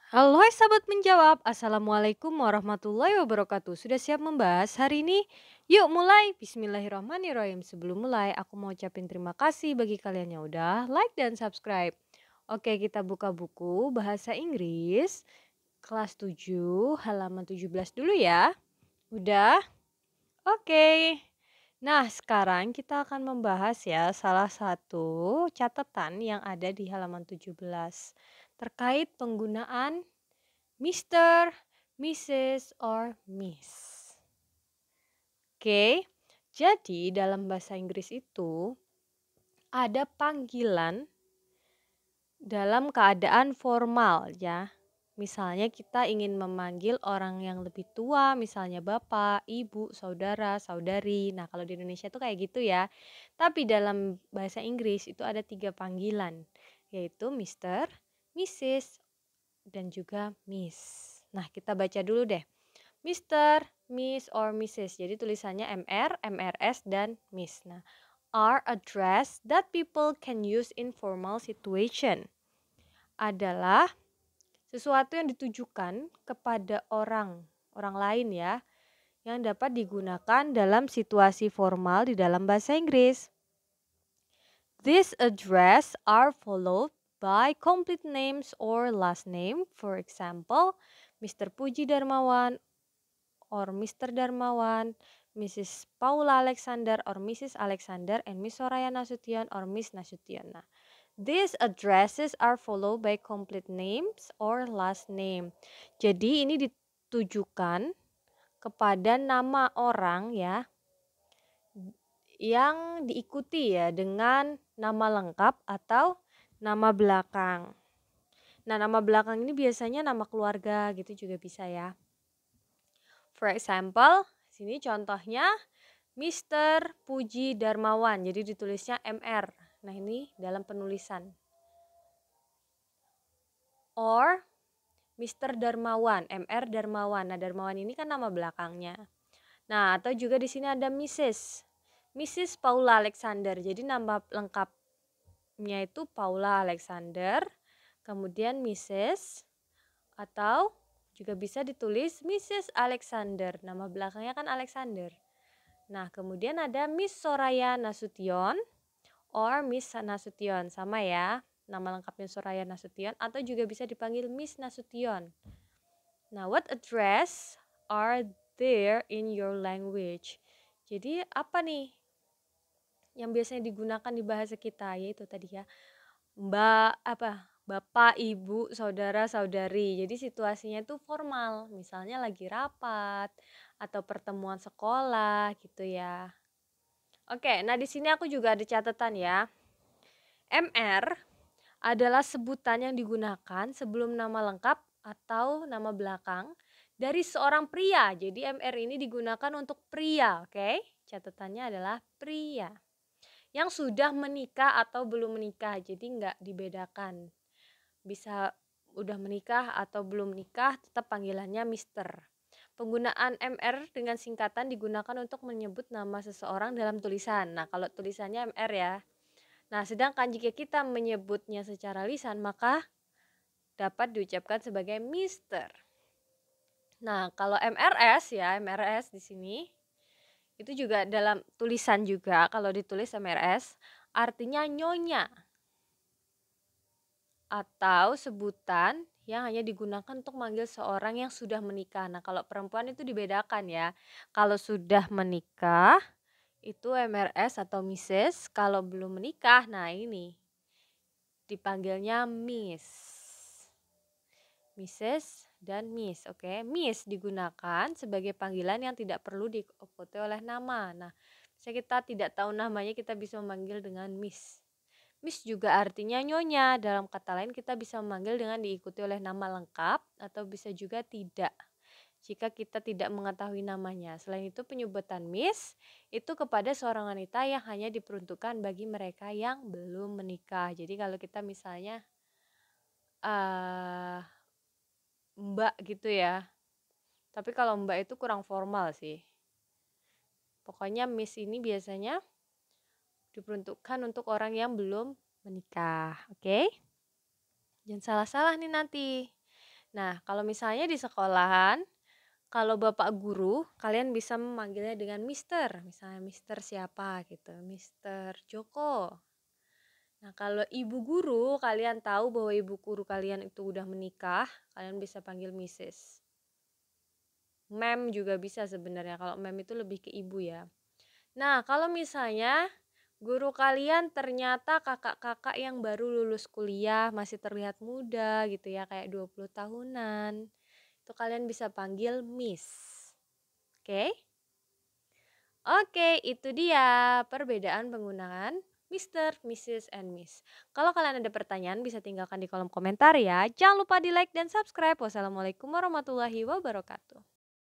Halo hai sahabat menjawab, Assalamualaikum warahmatullahi wabarakatuh. Sudah siap membahas hari ini? Yuk mulai, Bismillahirrahmanirrahim. Sebelum mulai, aku mau ucapin terima kasih bagi kalian yang udah like dan subscribe. Oke, kita buka buku Bahasa Inggris kelas 7 halaman 17 dulu ya. Udah? Oke. Nah, sekarang kita akan membahas ya salah satu catatan yang ada di halaman 17 terkait penggunaan Mister, Mrs, or Miss. Oke, jadi dalam bahasa Inggris itu ada panggilan dalam keadaan formal ya. Misalnya kita ingin memanggil orang yang lebih tua, misalnya bapak, ibu, saudara, saudari. Nah kalau di Indonesia tuh kayak gitu ya. Tapi dalam bahasa Inggris itu ada 3 panggilan, yaitu Mister, Mrs, dan juga Miss. Nah kita baca dulu deh. Mister, Miss, or Mrs. Jadi tulisannya MR, MRS, dan Miss. Nah, are address that people can use in formal situation. Adalah sesuatu yang ditujukan kepada orang lain ya, yang dapat digunakan dalam situasi formal di dalam bahasa Inggris. These address are followed by complete names or last name. For example, Mr. Puji Darmawan or Mr. Darmawan, Mrs. Paula Alexander or Mrs. Alexander, and Miss Soraya Nasution or Miss Nasution. Nah, these addresses are followed by complete names or last name. Jadi ini ditujukan kepada nama orang ya yang diikuti ya dengan nama lengkap atau nama belakang. Nah, nama belakang ini biasanya nama keluarga gitu juga bisa ya. For example, sini contohnya Mr. Puji Darmawan. Jadi ditulisnya MR. Nah, ini dalam penulisan. Or Mr. Darmawan, MR Darmawan. Nah, Darmawan ini kan nama belakangnya. Nah, atau juga di sini ada Mrs. Paula Alexander. Jadi nama lengkapnya itu Paula Alexander, kemudian Mrs. atau juga bisa ditulis Mrs. Alexander. Nama belakangnya kan Alexander. Nah, kemudian ada Miss Soraya Nasution or Miss Nasution. Sama ya, nama lengkapnya Soraya Nasution atau juga bisa dipanggil Miss Nasution. Nah, what address are there in your language? Jadi apa nih yang biasanya digunakan di bahasa kita? Yaitu tadi ya, Bapak, Ibu, Saudara, Saudari. Jadi situasinya itu formal, misalnya lagi rapat atau pertemuan sekolah gitu ya. Oke, nah di sini aku juga ada catatan ya. MR adalah sebutan yang digunakan sebelum nama lengkap atau nama belakang dari seorang pria. Jadi MR ini digunakan untuk pria, oke? Catatannya adalah pria yang sudah menikah atau belum menikah. Jadi nggak dibedakan. Bisa udah menikah atau belum menikah, tetap panggilannya Mister. Penggunaan MR dengan singkatan digunakan untuk menyebut nama seseorang dalam tulisan. Nah, kalau tulisannya MR ya. Nah, sedangkan jika kita menyebutnya secara lisan, maka dapat diucapkan sebagai Mister. Nah, kalau MRS ya, MRS di sini itu juga dalam tulisan juga, kalau ditulis MRS artinya nyonya atau sebutan yang hanya digunakan untuk manggil seorang yang sudah menikah. Nah, kalau perempuan itu dibedakan ya. Kalau sudah menikah itu MRS atau Mrs. Kalau belum menikah, nah ini dipanggilnya Miss. Mrs. dan Miss, oke. Miss digunakan sebagai panggilan yang tidak perlu diikuti oleh nama. Nah, jika kita tidak tahu namanya, kita bisa memanggil dengan Miss. Miss juga artinya nyonya. Dalam kata lain kita bisa memanggil dengan diikuti oleh nama lengkap atau bisa juga tidak jika kita tidak mengetahui namanya. Selain itu penyebutan Miss itu kepada seorang wanita yang hanya diperuntukkan bagi mereka yang belum menikah. Jadi kalau kita misalnya Mbak gitu ya. Tapi kalau Mbak itu kurang formal sih. Pokoknya Miss ini biasanya diperuntukkan untuk orang yang belum menikah, oke? Jangan salah-salah nih nanti. Nah, kalau misalnya di sekolahan, kalau bapak guru, kalian bisa memanggilnya dengan Mister, misalnya Mister siapa gitu, Mister Joko. Nah, kalau ibu guru, kalian tahu bahwa ibu guru kalian itu udah menikah, kalian bisa panggil Mrs. Mem juga bisa sebenarnya, kalau mem itu lebih ke ibu ya. Nah, kalau misalnya guru kalian ternyata kakak-kakak yang baru lulus kuliah, masih terlihat muda gitu ya, kayak 20 tahunan, itu kalian bisa panggil Miss. Oke? Oke, itu dia perbedaan penggunaan Mister, Mrs, and Miss. Kalau kalian ada pertanyaan bisa tinggalkan di kolom komentar ya. Jangan lupa di like dan subscribe. Wassalamualaikum warahmatullahi wabarakatuh.